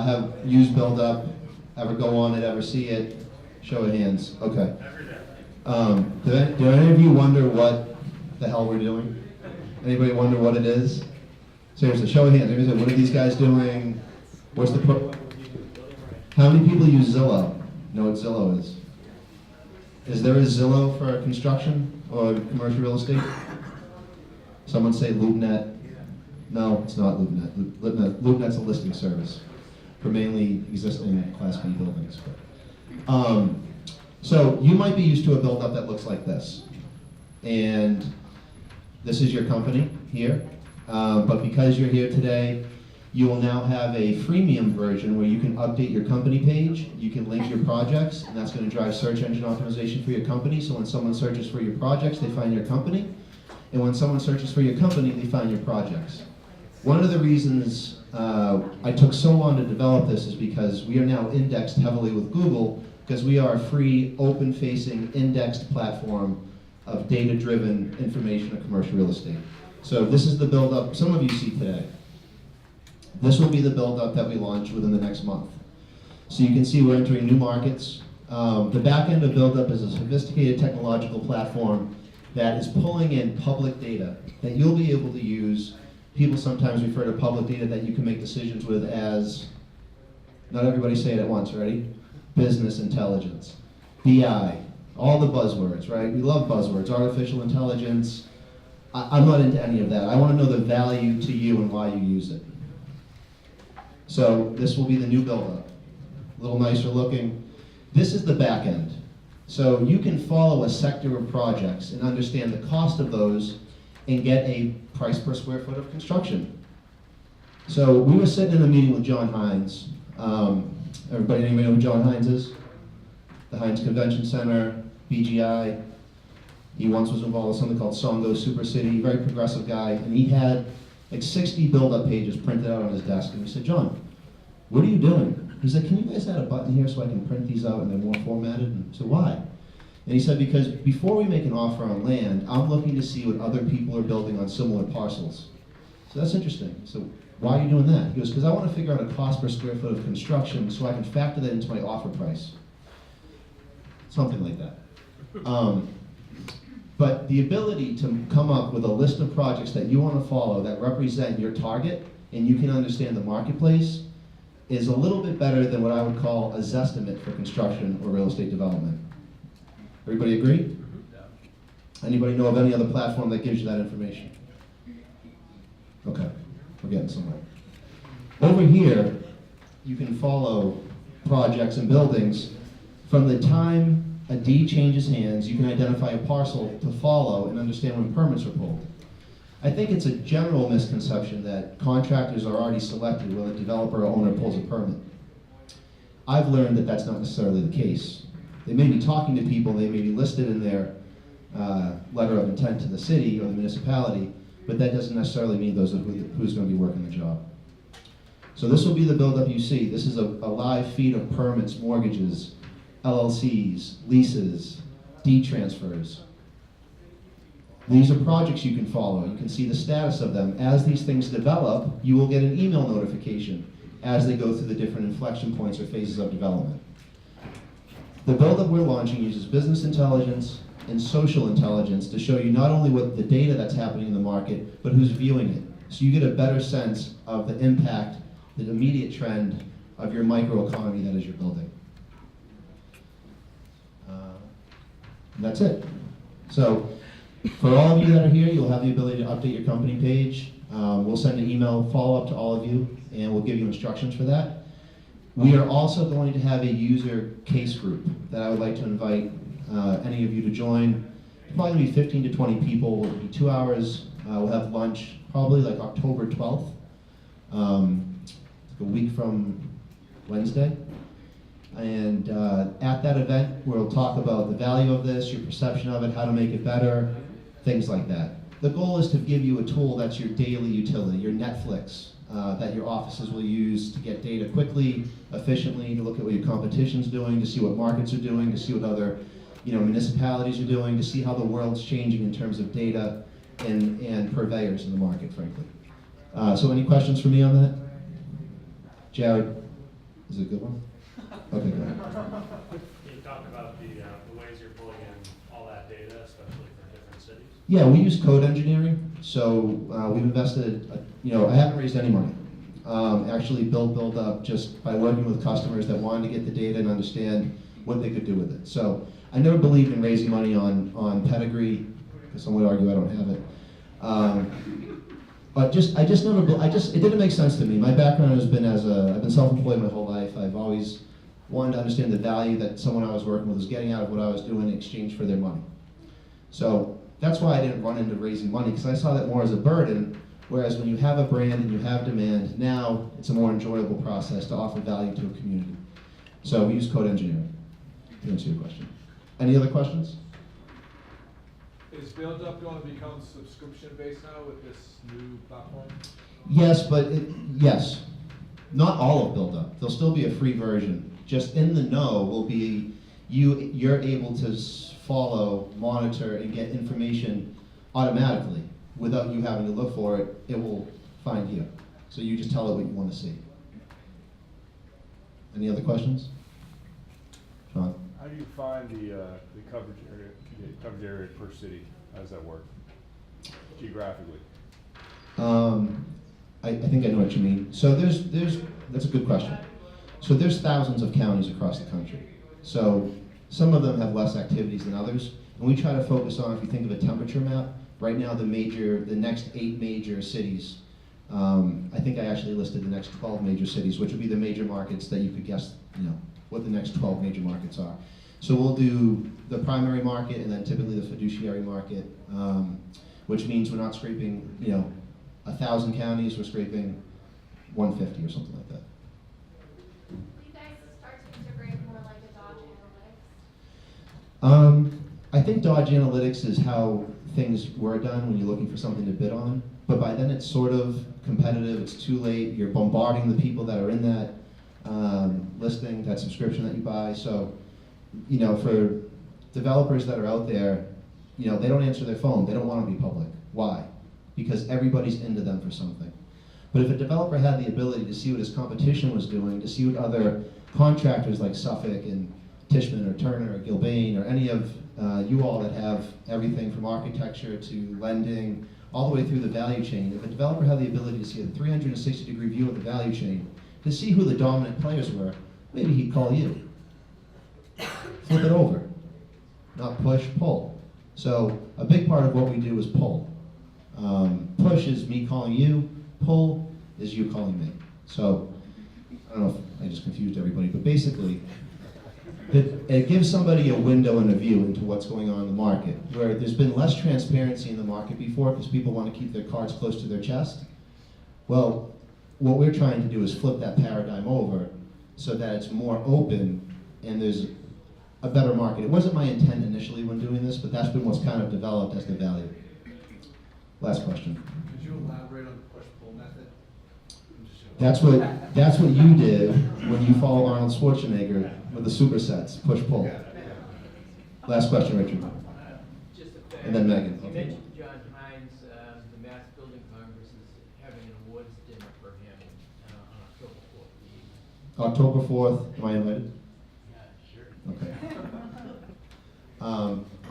have used BLDUP, ever go on it, ever see it? Show of hands. Okay. Do any of you wonder what the hell we're doing? Anybody wonder what it is? Seriously, show of hands. Anybody say, what are these guys doing? What's the How many people use Zillow? Know what Zillow is? Is there a Zillow for construction or commercial real estate? Someone say LoopNet. No, it's not LoopNet. LoopNet's a listing service for mainly existing Class B buildings. So you might be used to a BLDUP that looks like this. And this is your company here. But because you're here today, you will now have a freemium version where you can update your company page, you can link your projects, and that's going to drive search engine optimization for your company. So when someone searches for your projects, they find your company. And when someone searches for your company, they find your projects. One of the reasons I took so long to develop this is because we are now indexed heavily with Google, because we are a free, open-facing, indexed platform of data-driven information of commercial real estate. So this is the BLDUP some of you see today. This will be the BLDUP that we launch within the next month. So you can see we're entering new markets. The back end of BLDUP is a sophisticated technological platform that is pulling in public data that you'll be able to use. People sometimes refer to public data that you can make decisions with as, not everybody say it at once, ready? Business intelligence, BI, all the buzzwords, right? We love buzzwords, artificial intelligence. I'm not into any of that. I want to know the value to you and why you use it. So this will be the new BLDUP. A little nicer looking. This is the back end. So you can follow a sector of projects and understand the cost of those and get a price per square foot of construction. So we were sitting in a meeting with John Hines. Anybody know who John Hines is? The Hines Convention Center, BGI. He once was involved with something called Songo Super City, very progressive guy, and he had like 60 BLDUP pages printed out on his desk. And we said, John, what are you doing? He said, can you guys add a button here so I can print these out and they're more formatted? And I said, why? And he said, because before we make an offer on land, I'm looking to see what other people are building on similar parcels. So that's interesting. So why are you doing that? He goes, because I want to figure out a cost per square foot of construction so I can factor that into my offer price. Something like that. But the ability to come up with a list of projects that you want to follow that represent your target and you can understand the marketplace is a little bit better than what I would call a Zestimate for construction or real estate development. Everybody agree? Anybody know of any other platform that gives you that information? Okay, we're getting somewhere. Over here, you can follow projects and buildings from the time a deed changes hands. You can identify a parcel to follow and understand when permits are pulled. I think it's a general misconception that contractors are already selected when a developer or owner pulls a permit. I've learned that that's not necessarily the case. They may be talking to people, they may be listed in their letter of intent to the city or the municipality, but that doesn't necessarily mean those are who's going to be working the job. So this will be the BLDUP you see. This is a live feed of permits, mortgages, LLCs, leases, deed transfers. These are projects you can follow. You can see the status of them. As these things develop, you will get an email notification as they go through the different inflection points or phases of development. The BLDUP we're launching uses business intelligence and social intelligence to show you not only what the data that's happening in the market, but who's viewing it. So you get a better sense of the impact, the immediate trend of your microeconomy that is your building. And that's it. So for all of you that are here, you'll have the ability to update your company page. We'll send an email follow-up to all of you, and we'll give you instructions for that. We are also going to have a user case group that I would like to invite any of you to join. Probably be 15 to 20 people. It'll be 2 hours. We'll have lunch probably like October 12th, a week from Wednesday. And at that event, we'll talk about the value of this, your perception of it, how to make it better, things like that. The goal is to give you a tool that's your daily utility, your Netflix, that your offices will use to get data quickly, efficiently, to look at what your competition's doing, to see what markets are doing, to see what other municipalities are doing, to see how the world's changing in terms of data and purveyors in the market, frankly. So any questions for me on that? Jared? Is it a good one? Okay, good. You talked about the ways you're pulling in all that data, especially for different cities. Yeah, we use code engineering. So we've invested, I haven't raised any money. Actually build up just by working with customers that wanted to get the data and understand what they could do with it. So I never believed in raising money on pedigree, because some would argue I don't have it. But it didn't make sense to me. My background has been I've been self-employed my whole life. I've always wanted to understand the value that someone I was working with was getting out of what I was doing in exchange for their money. So that's why I didn't run into raising money, because I saw that more as a burden, whereas when you have a brand and you have demand, now it's a more enjoyable process to offer value to a community. So we use code engineering to answer your question. Any other questions? Is BLDUP going to become subscription-based now with this new platform? Yes, but yes. Not all of BLDUP. There'll still be a free version. Just in the know will be you're able to follow, monitor, and get information automatically without you having to look for it. It will find you. So you just tell it what you want to see. Any other questions? Sean? How do you find the coverage area per city? How does that work geographically? I think I know what you mean. So that's a good question. So there's thousands of counties across the country. So some of them have less activities than others, and we try to focus on, if you think of a temperature map, right now the next 8 major cities, I think I actually listed the next 12 major cities, which would be the major markets that you could guess, what the next 12 major markets are. So we'll do the primary market and then typically the fiduciary market, which means we're not scraping, 1,000 counties, we're scraping 150 or something like that. Will you guys start to integrate more like a Dodge Analytics? I think Dodge Analytics is how things were done when you're looking for something to bid on, but by then it's sort of competitive, it's too late, you're bombarding the people that are in that listing, that subscription that you buy. So, for developers that are out there, they don't answer their phone, they don't want to be public. Why? Because everybody's into them for something. But if a developer had the ability to see what his competition was doing, to see what other contractors like Suffolk and Tishman or Turner or Gilbane or any of you all that have everything from architecture to lending, all the way through the value chain, if a developer had the ability to see a 360-degree view of the value chain, to see who the dominant players were, maybe he'd call you. Flip it over. Not push, pull. So a big part of what we do is pull. Push is me calling you, pull is you calling me. So, I don't know if I just confused everybody, but basically, it gives somebody a window and a view into what's going on in the market, where there's been less transparency in the market before because people want to keep their cards close to their chest. Well, what we're trying to do is flip that paradigm over so that it's more open and there's a better market. It wasn't my intent initially when doing this, but that's been what's kind of developed as the value. Last question. Could you elaborate on the push-pull method? That's what you did when you follow Arnold Schwarzenegger with the supersets, push-pull. Last question, Richard. Just a fact. And then Megan. You mentioned John Hines, the Mass Building Congress is having an awards dinner for him on October 4th. October 4th, am I invited? Yeah, sure. Okay.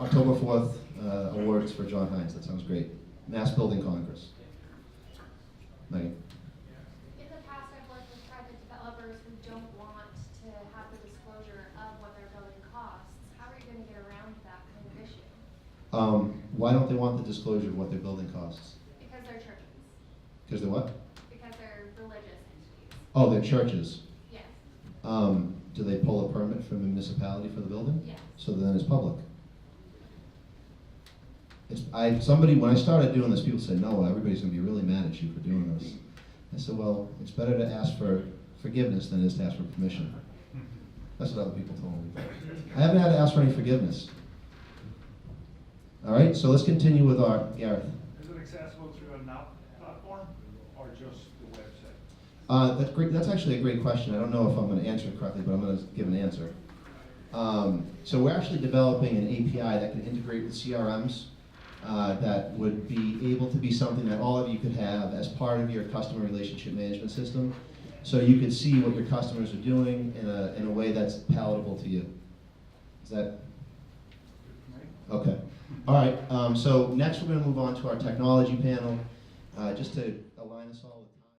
October 4th, awards for John Hines, that sounds great. Mass Building Congress. Megan. In the past, I've worked with private developers who don't want to have the disclosure of what their building costs. How are you going to get around that kind of issue? Why don't they want the disclosure of what their building costs? Because they're churches. Because they're what? Because they're religious entities. Oh, they're churches. Yes. Do they pull a permit from the municipality for the building? Yes. So then it's public. When I started doing this, people said, no, everybody's going to be really mad at you for doing this. I said, well, it's better to ask for forgiveness than it is to ask for permission. That's what other people told me. I haven't had to ask for any forgiveness. All right, so let's continue with our Gareth. Is it accessible through a NAP platform or just the website? That's great. That's actually a great question. I don't know if I'm going to answer it correctly, but I'm going to give an answer. So we're actually developing an API that can integrate with CRMs. That would be able to be something that all of you could have as part of your customer relationship management system. so you can see what your customers are doing in a way that's palatable to you. Is that? Okay. All right, so next we're going to move on to our technology panel. Just to